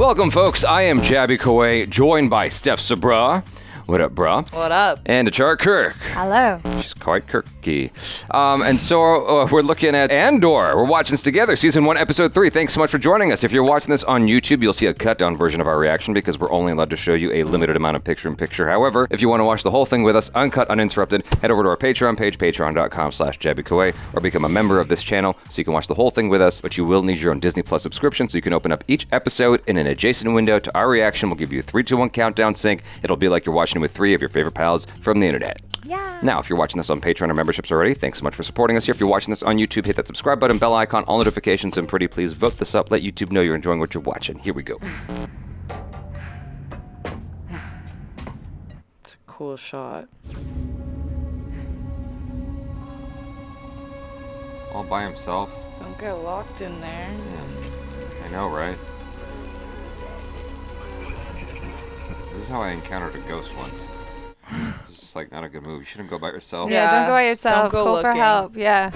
Welcome, folks. I am Jabby Kaway, joined by Steph SABRAW. What up, brah? What up? And ACHARA KIRK. Hello. She's quite Kirky. And so we're looking at Andor. We're watching this together, Season 1, Episode 3. Thanks so much for joining us. If you're watching this on YouTube, you'll see a cut-down version of our reaction because we're only allowed to show you a limited amount of picture-in-picture. However, if you want to watch the whole thing with us, uncut, uninterrupted, head over to our Patreon page, patreon.com/JabbyKaway, or become a member of this channel so you can watch the whole thing with us, but you will need your own Disney Plus subscription so you can open up each episode in an adjacent window to our reaction. We'll give you a 3, 2, 1 countdown sync. It'll be like you're watching it with 3 of your favorite pals from the internet. Yeah. Now, if you're watching this on Patreon or memberships already, thanks so much for supporting us here. If you're watching this on YouTube, hit that subscribe button, bell icon, all notifications, and pretty please vote this up. Let YouTube know you're enjoying what you're watching. Here we go. It's a cool shot. All by himself? Don't get locked in there. Yeah. I know, right? This is how I encountered a ghost once. It's just like not a good move. You shouldn't go by yourself. Yeah, don't go by yourself. Don't go Call for looking. help. Yeah.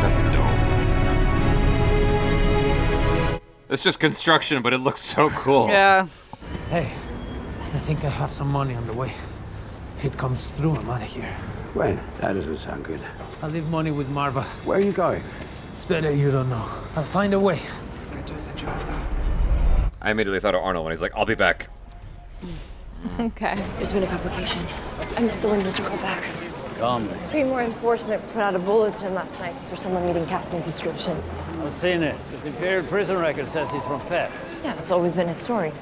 That's dope. It's just construction, but it looks so cool. Yeah. Hey, I think I have some money on the way. If it comes through, I'm out of here. When? That doesn't sound good. I'll leave money with Marva. Where are you going? It's better you don't know. I'll find a way. I immediately thought of Arnold when he's like, I'll be back. Okay. There's been a complication. I missed the window to go back. Calmly. 3 more enforcement put out a bulletin last night for someone meeting Cassian's description. I've seen it. This Imperial prison record says he's from Fest. Yeah, that's always been his story.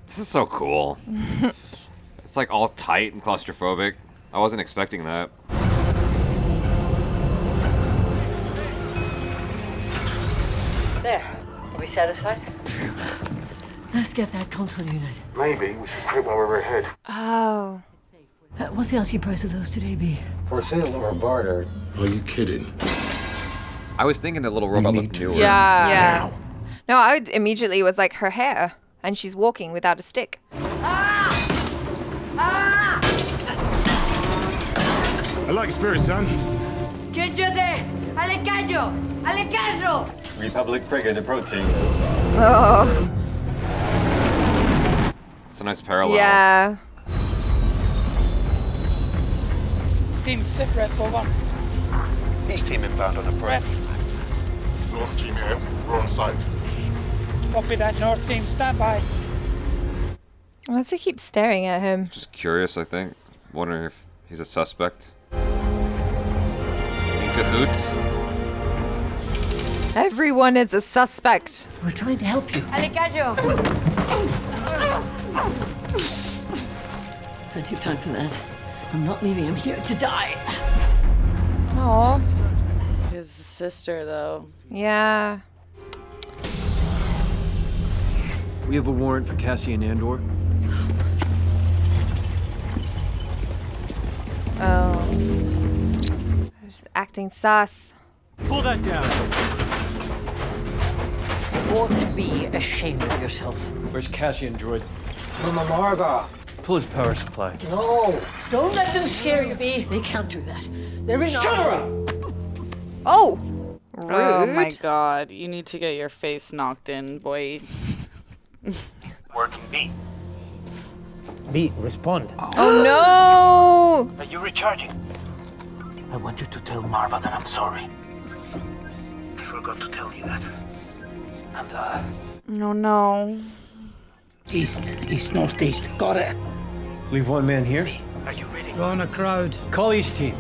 This is so cool. It's like all tight and claustrophobic. I wasn't expecting that. There. Are we satisfied? Let's get that console unit. Maybe we should quit while we're ahead. Oh. What's the asking price of those today be? For sale or barter? Are you kidding? I was thinking the little robot looked newer. Yeah. Yeah. No, I would immediately was like her hair, and she's walking without a stick. I like your spirit, son. Quédate! ¡Ale callo! ¡Ale caso! Republic frigate approaching. Oh. It's a nice parallel. Yeah. Team sit rep for 1. East team inbound on a break. North team here. We're on site. Copy that, North team, stand by. Why does he keep staring at him? Just curious, I think. Wondering if he's a suspect. In cahoots? Everyone is a suspect. We're trying to help you. Ale callo! Plenty of time for that. I'm not leaving him here to die. Oh. His sister, though. Yeah. We have a warrant for Cassian Andor. Oh. Just acting sus. Pull that down. You ought to be ashamed of yourself. Where's Cassian, droid? Mama Marva. Pull his power supply. No. Don't let them scare you, B. They can't do that. They're in our... Oh. Rude. Oh my god. You need to get your face knocked in, boy. Working B. B, respond. Oh no. Are you recharging? I want you to tell Marva that I'm sorry. I forgot to tell you that. And, No, no. East, northeast. Got it. leave one man here. Are you ready? Drawing a crowd. Call East team.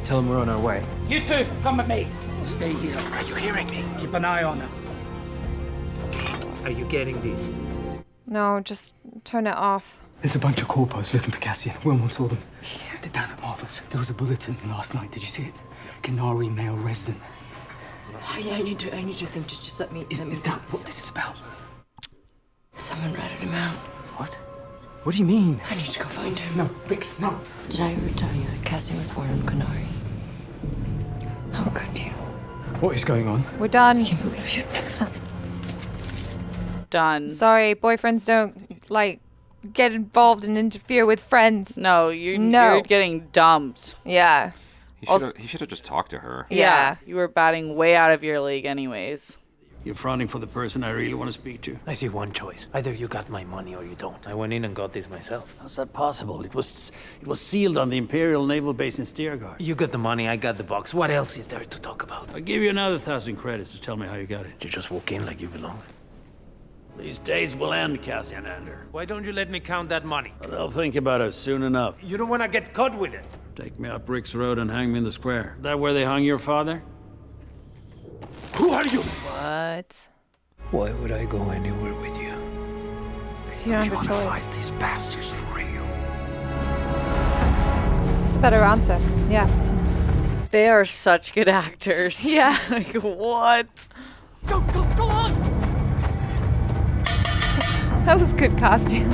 Tell them we're on our way. You two, come with me. Stay here. Are you hearing me? Keep an eye on them. Are you getting these? No, just turn it off. There's a bunch of corpos looking for Cassian. Wormwood saw them. They're down at Marva's. There was a bulletin last night. Did you see it? Canary male resident. I need to think. Just let me. Is that what this is about? Someone ratted him out. What? What do you mean? I need to go find him. No, Bix, no. Did I ever tell you that Cassian was born on Canary? How could you? What is going on? We're done. Done. Sorry, boyfriends don't, like, get involved and interfere with friends. No, you're getting dumped. Yeah. He should have just talked to her. Yeah. You were batting way out of your league anyways. You're fronting for the person I really want to speak to. I see one choice. Either you got my money or you don't. I went in and got this myself. How's that possible? It was sealed on the Imperial naval base in Steergard. You got the money, I got the box. What else is there to talk about? I'll give you another 1,000 credits to tell me how you got it. You just walk in like you belong. These days will end, Cassian Andor. Why don't you let me count that money? But I'll think about it soon enough. You don't want to get caught with it. Take me up Rick's Road and hang me in the square. That where they hung your father? Who are you? What? Why would I go anywhere with you? Because you don't have a choice. Fight these bastards for real. It's a better answer. Yeah. They are such good actors. Yeah. Like, what? Go on! That was good casting.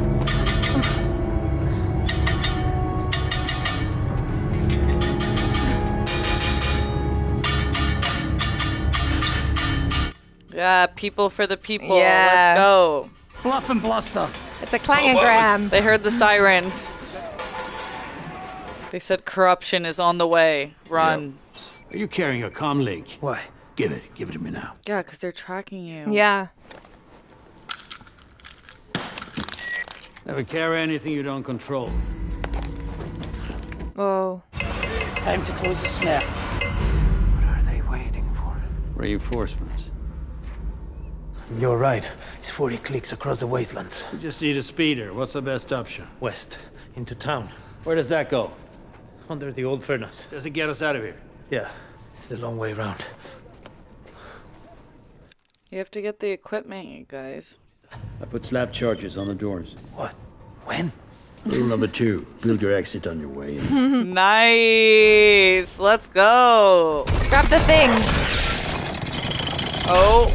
Yeah, people for the people. Yeah. Let's go. Bluff and bluster. It's a clangogram. They heard the sirens. They said corruption is on the way. Run. Are you carrying a comm link? Why? Give it to me now. Yeah, because they're tracking you. Yeah. Never carry anything you don't control. Oh. Time to close the snap. What are they waiting for? Reinforcements. You're right. It's 40 clicks across the wastelands. We just need a speeder. What's the best option? West. Into town. Where does that go? Under the old furnace. Does it get us out of here? Yeah. It's the long way around. You have to get the equipment, you guys. I put slap charges on the doors. What? When? Rule number 2, build your exit on your way in. Nice. Let's go. Grab the thing. Oh.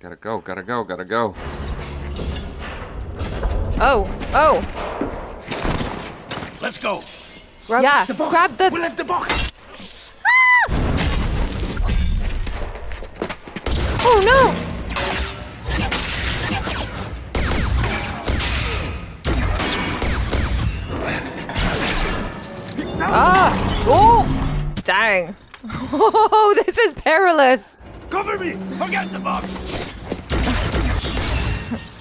Gotta go. Oh. Let's go. Grab the... We'll have the box! Oh, no! Oh! Dang. Oh, this is perilous. Cover me! Forget the box!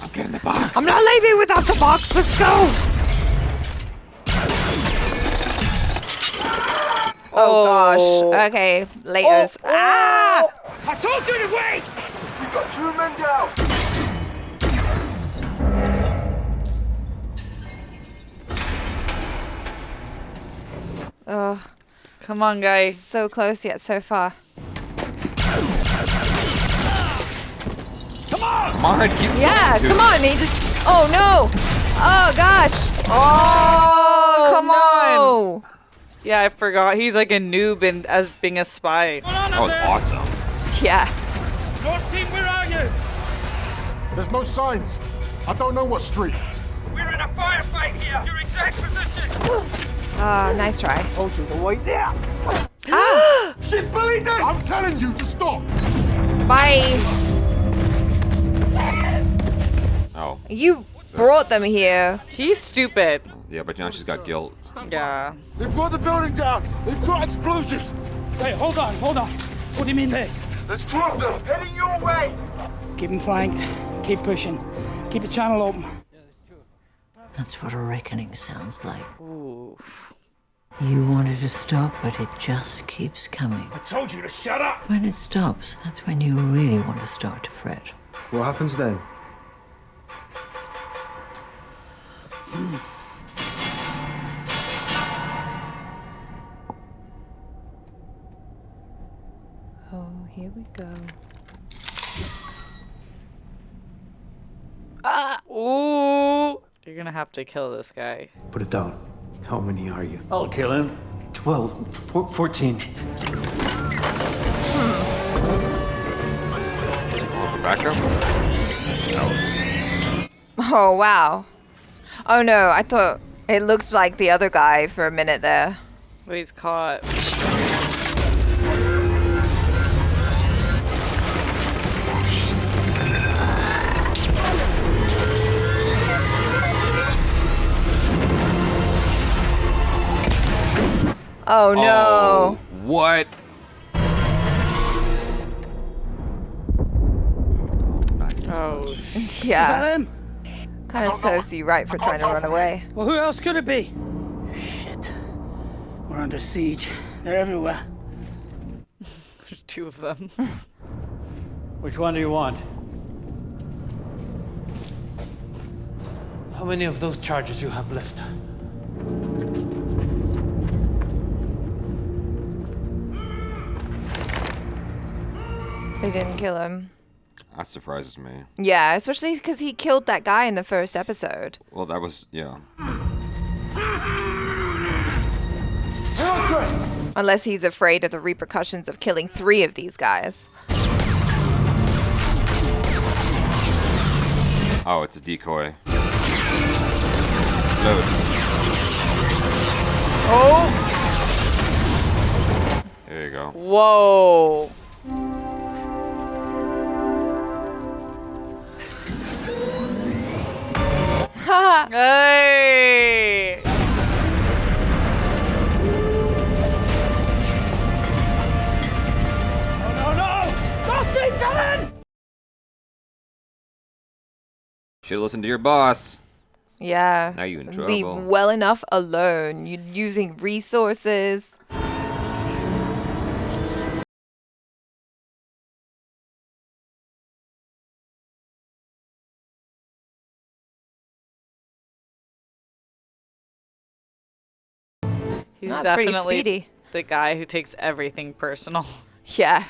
I'm getting the box. I'm not leaving without the box. Let's go. Oh, gosh. Okay, laters. Ah! I told you to wait! We've got 2 men down. Oh, Come on, guy. so close yet so far. Come on, keep Yeah, going, come on. He just... Oh, no. Oh, gosh. Oh, come no. on. Yeah, I forgot. He's like a noob as being a spy. That was awesome. Yeah. North team, where are you? There's no signs. I don't know what street. We're in a firefight here. Your exact position. Nice try. Told you to wait there. Ah! She's bleeding! I'm telling you to stop! Bye. Oh. You brought them here. He's stupid. Yeah, but now she's got guilt. Yeah. They brought the building down. They've got explosives. Hey, hold on. What do you mean they? There's 2 of them heading your way. Keep them flanked. Keep pushing. Keep the channel open. That's what a reckoning sounds like. Ooh. You wanted to stop, but it just keeps coming. I told you to shut up. When it stops, that's when you really want to start to fret. What happens then? Oh, here we go. Ooh. You're gonna have to kill this guy. Put it down. How many are you? I'll kill him. 12. 14. Backup? Oh, wow. Oh, no. I thought It looked like the other guy for a minute there. But he's caught. Oh no. Oh, what? Oh, Yeah. Is that him? Kind of serves you right for trying to run away. Well, who else could it be? Shit. We're under siege. They're everywhere. there's 2 of them. Which one do you want? How many of those charges you have left? They didn't kill him. That surprises me. Yeah, especially because he killed that guy in the first episode. Well, that was, yeah. Unless he's afraid of the repercussions of killing 3 of these guys. Oh, it's a decoy. Explode. Oh! There you go. Whoa. Hey! Should listen to your boss. Yeah. Now you in Leave trouble. well enough alone. You're using resources. He's That's pretty definitely speedy. the guy who takes everything personal. Yeah.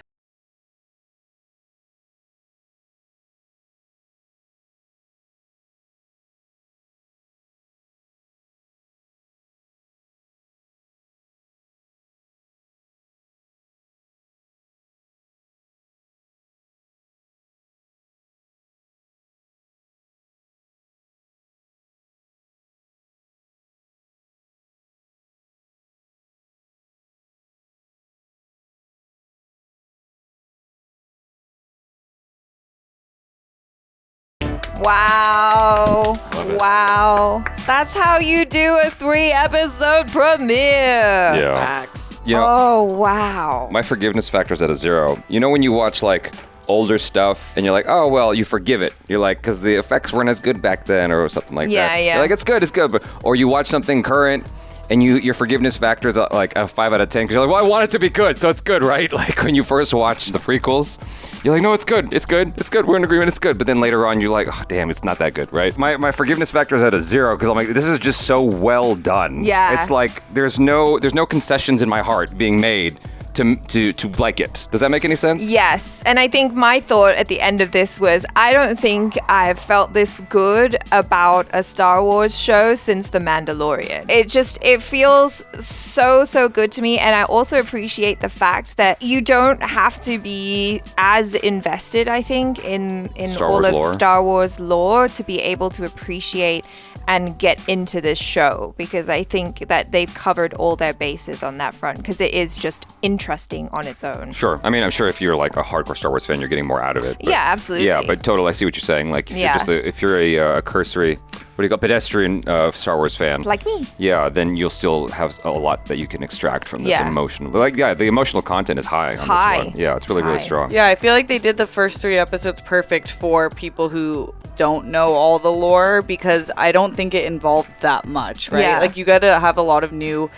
Wow. Wow. That's how you do a 3-episode premiere. Yeah. Facts. You know, Oh, wow. my forgiveness factor's at a 0. You know when you watch like older stuff and you're like, oh well, you forgive it. You're like, because the effects weren't as good back then or something like that. Yeah, yeah. You're like, it's good. But or you watch something current and your forgiveness factor is like a 5 out of 10 because you're like, well, I want it to be good, so it's good, right? Like when you first watch the prequels, you're like, no, it's good. We're in agreement, it's good. But then later on, you're like, oh, damn, it's not that good, right? My forgiveness factor is at a 0 because I'm like, this is just so well done. Yeah. It's like there's no concessions in my heart being made to like it. Does that make any sense? Yes, and I think my thought at the end of this was, I don't think I've felt this good about a Star Wars show since The Mandalorian. It feels so good to me, and I also appreciate the fact that you don't have to be as invested, I think, in all of Star Wars lore to be able to appreciate and get into this show, because I think that they've covered all their bases on that front, because it is just interesting on its own. Sure. I mean, I'm sure if you're like a hardcore Star Wars fan, you're getting more out of it. But, yeah, absolutely. Yeah, but totally, I see what you're saying. Like, if you're a cursory, pedestrian Star Wars fan, like me. Yeah, then you'll still have a lot that you can extract from this emotional. Like, yeah, the emotional content is high on this one. Yeah, it's really strong. Yeah, I feel like they did the first 3 episodes perfect for people who don't know all the lore, because I don't think it involved that much, right? Yeah. Like, you got to have a lot of new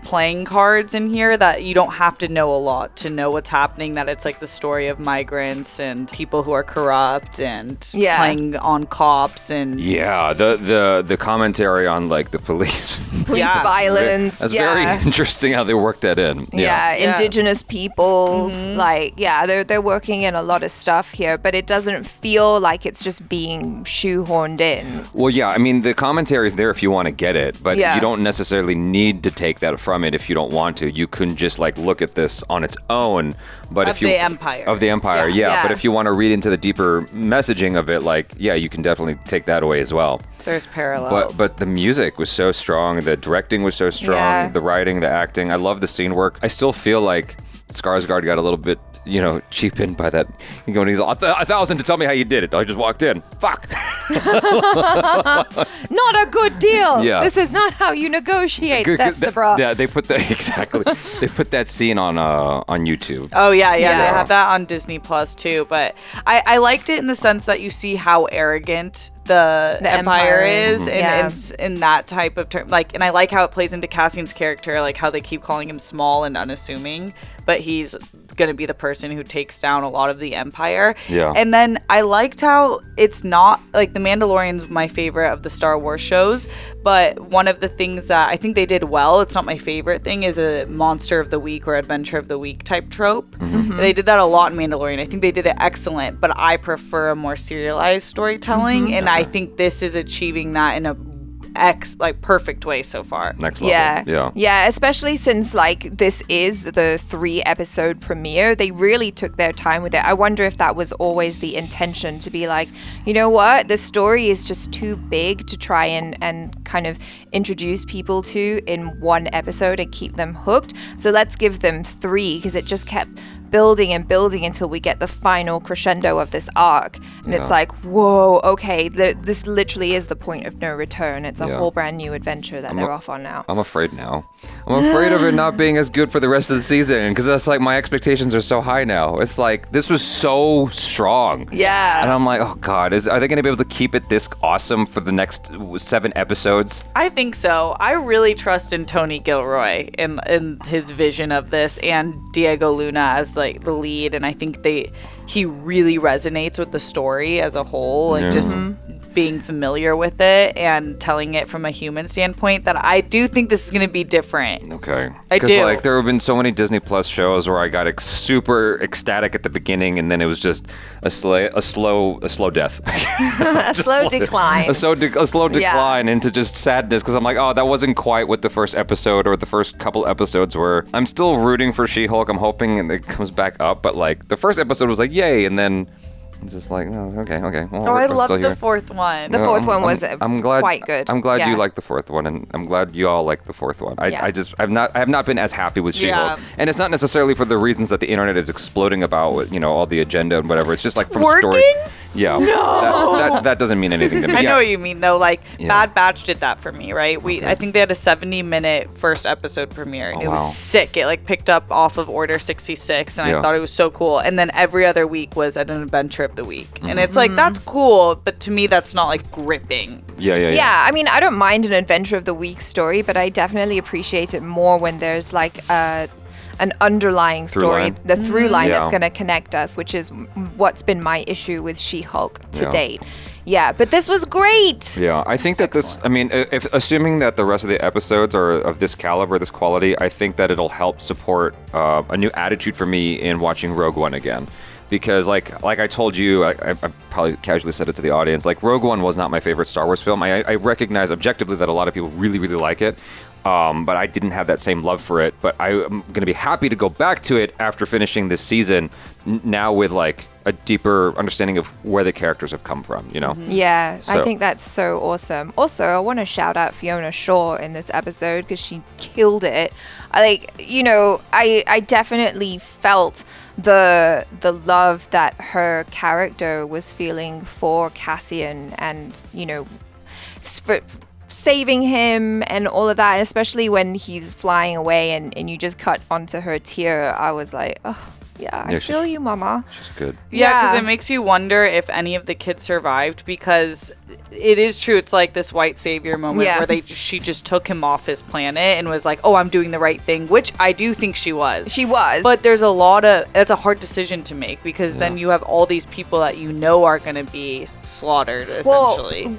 playing cards in here that you don't have to know a lot to know what's happening, that it's like the story of migrants and people who are corrupt and playing on cops and the commentary on like the police violence. That's very interesting how they work that in. Indigenous peoples, they're working in a lot of stuff here, but it doesn't feel like it's just being shoehorned in. Well, yeah, I mean the commentary is there if you want to get it, but you don't necessarily need to take that from from it if you don't want to. You couldn't just like look at this on its own. But of the Empire. Yeah. But if you want to read into the deeper messaging of it, like, yeah, you can definitely take that away as well. There's parallels. But the music was so strong. The directing was so strong. The writing, the acting. I love the scene work. I still feel like Skarsgård got a little bit, cheapened by that. He's 1,000 to tell me how you did it. I just walked in. Fuck. Not a good deal. Yeah. This is not how you negotiate, Steph SABRAW. Yeah, they put that exactly. They put that scene on YouTube. Oh yeah. They have that on Disney Plus too. But I liked it in the sense that you see how arrogant the Empire is in that type of term. Like, and I like how it plays into Cassian's character, like how they keep calling him small and unassuming, but he's going to be the person who takes down a lot of the Empire. Yeah. And then I liked how it's not like The Mandalorian's my favorite of the Star Wars shows, but one of the things that I think they did well, it's not my favorite thing, is a monster of the week or adventure of the week type trope. Mm-hmm. They did that a lot in Mandalorian. I think they did it excellent, but I prefer a more serialized storytelling, and I think this is achieving that in a perfect way so far. Next level. Yeah, especially since like this is the 3-episode premiere. They really took their time with it. I wonder if that was always the intention, to be like, you know what, the story is just too big to try and kind of introduce people to in one episode and keep them hooked. So let's give them 3, because it just kept building and building until we get the final crescendo of this arc. And it's like, whoa, okay, this literally is the point of no return. It's a whole brand new adventure that they're off on now. I'm afraid now. I'm afraid of it not being as good for the rest of the season, because that's like my expectations are so high now. It's like, this was so strong. Yeah. And I'm like, oh God, are they going to be able to keep it this awesome for the next 7 episodes? I think so. I really trust in Tony Gilroy in his vision of this, and Diego Luna as like the lead, and I think he really resonates with the story as a whole, like just being familiar with it and telling it from a human standpoint, that I do think this is going to be different. Okay. I do. Because like there have been so many Disney Plus shows where I got super ecstatic at the beginning, and then it was just a slow death. A slow decline. A slow decline into just sadness, because I'm like, oh, that wasn't quite what the first episode or the first couple episodes were. I'm still rooting for She-Hulk. I'm hoping it comes back up, but like the first episode was like, yay, and then it's just like, oh, okay. Well, I loved the fourth one. The fourth one was quite good. I'm glad you liked the fourth one, and I'm glad you all liked the fourth one. I have not been as happy with She-Hulk, and it's not necessarily for the reasons that the internet is exploding about, all the agenda and whatever. It's just like from story. Yeah. No. That doesn't mean anything to me. I know what you mean though. Like Bad Batch did that for me, right? I think they had a 70-minute first episode premiere, and it was sick. It like picked up off of Order 66, and I thought it was so cool. And then every other week was an adventure of the week, and it's like, that's cool, but to me that's not like gripping. Yeah, I mean, I don't mind an adventure of the week story, but I definitely appreciate it more when there's like an underlying story, the through line that's going to connect us, which is what's been my issue with She-Hulk to date. Yeah, but this was great. Yeah, I think that assuming that the rest of the episodes are of this caliber, this quality, I think that it'll help support a new attitude for me in watching Rogue One again. Because like I told you, I probably casually said it to the audience, like Rogue One was not my favorite Star Wars film. I recognize objectively that a lot of people really, really like it. But I didn't have that same love for it. But I'm going to be happy to go back to it after finishing this season, now with like a deeper understanding of where the characters have come from, Yeah, I think that's so awesome. Also, I want to shout out Fiona Shaw in this episode, because she killed it. I definitely felt the love that her character was feeling for Cassian, and for saving him and all of that, and especially when he's flying away and you just cut onto her tear. I was like, oh yeah, I feel you, mama. She's good. Yeah, because it makes you wonder if any of the kids survived, because it is true. It's like this white savior moment where she just took him off his planet and was like, oh, I'm doing the right thing, which I do think she was. She was. But there's it's a hard decision to make, because then you have all these people that are going to be slaughtered, essentially.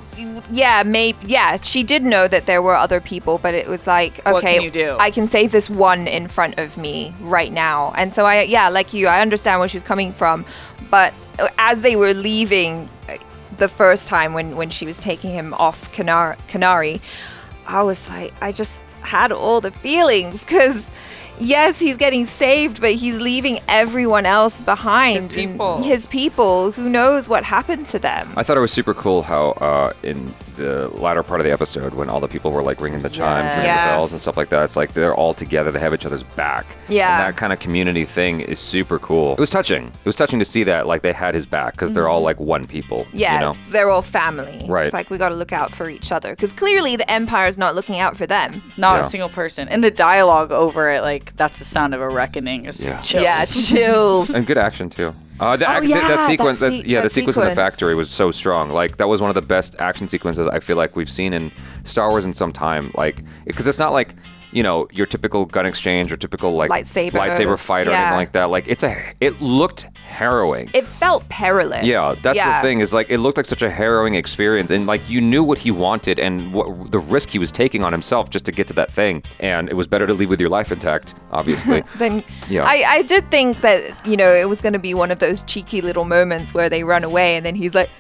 Well, she did know that there were other people, but it was like, okay, what can you do? I can save this one in front of me right now. And so I understand where she's coming from, but as they were leaving the first time when she was taking him off Canary, I was like, I just had all the feelings because, yes, he's getting saved, but he's leaving everyone else behind. His people. Who knows what happened to them? I thought it was super cool how in the latter part of the episode, when all the people were like ringing the chimes, ringing the bells and stuff like that, it's like they're all together, they have each other's back. Yeah. And that kind of community thing is super cool. It was touching. It was touching to see that, like, they had his back because they're all like one people. Yeah, you know? they're all family. Right. It's like we got to look out for each other because clearly the Empire's not looking out for them. Not a single person. And the dialogue over it, like, that's the sound of a reckoning. Is chills. Yeah, chills. And good action too. That sequence, the sequence in the factory was so strong. Like, that was one of the best action sequences I feel like we've seen in Star Wars in some time. Like, because it's not like, you know, your typical gun exchange or typical like lightsaber fight or anything like that. Like, it looked harrowing. It felt perilous. Yeah, that's the thing, is like, it looked like such a harrowing experience, and like, you knew what he wanted and what the risk he was taking on himself just to get to that thing, and it was better to leave with your life intact, obviously. I did think that, you know, it was going to be one of those cheeky little moments where they run away and then he's like,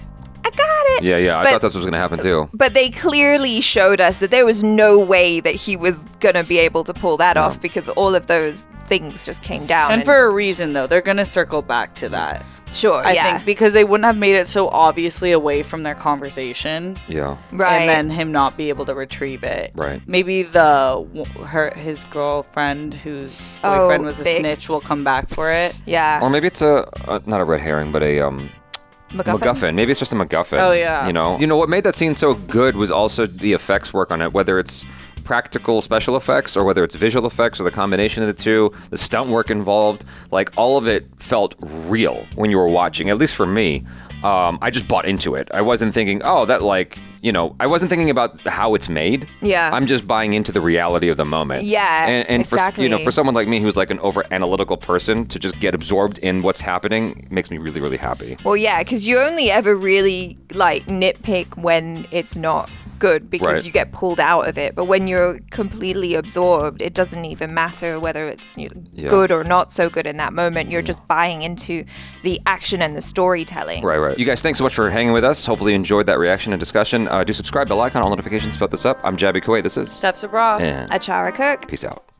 I got it. Yeah, I thought that's what was going to happen too. But they clearly showed us that there was no way that he was going to be able to pull that off because all of those things just came down. And for a reason, though. They're going to circle back to that. Sure, I think, because they wouldn't have made it so obviously away from their conversation. Yeah. Right. And then him not be able to retrieve it. Right. Maybe his girlfriend, whose boyfriend was a Bix. snitch, will come back for it. Yeah. Or maybe it's not a red herring, but a MacGuffin. Maybe it's just a MacGuffin. Oh, yeah. You know what made that scene so good was also the effects work on it, whether it's practical special effects or whether it's visual effects or the combination of the two, the stunt work involved. Like, all of it felt real when you were watching, at least for me. I just bought into it. I wasn't thinking, I wasn't thinking about how it's made. Yeah. I'm just buying into the reality of the moment. Yeah, and exactly. for someone like me who's like an over analytical person, to just get absorbed in what's happening makes me really, really happy. Well, yeah, because you only ever really like nitpick when it's not good because you get pulled out of it. But when you're completely absorbed, it doesn't even matter whether it's good or not so good in that moment. You're just buying into the action and the storytelling. Right. You guys, thanks so much for hanging with us. Hopefully you enjoyed that reaction and discussion. Do subscribe, bell icon, all notifications, fill this up. I'm Jabby Kuwait. This is Steph SABRAW. And ACHARA KIRK. Peace out.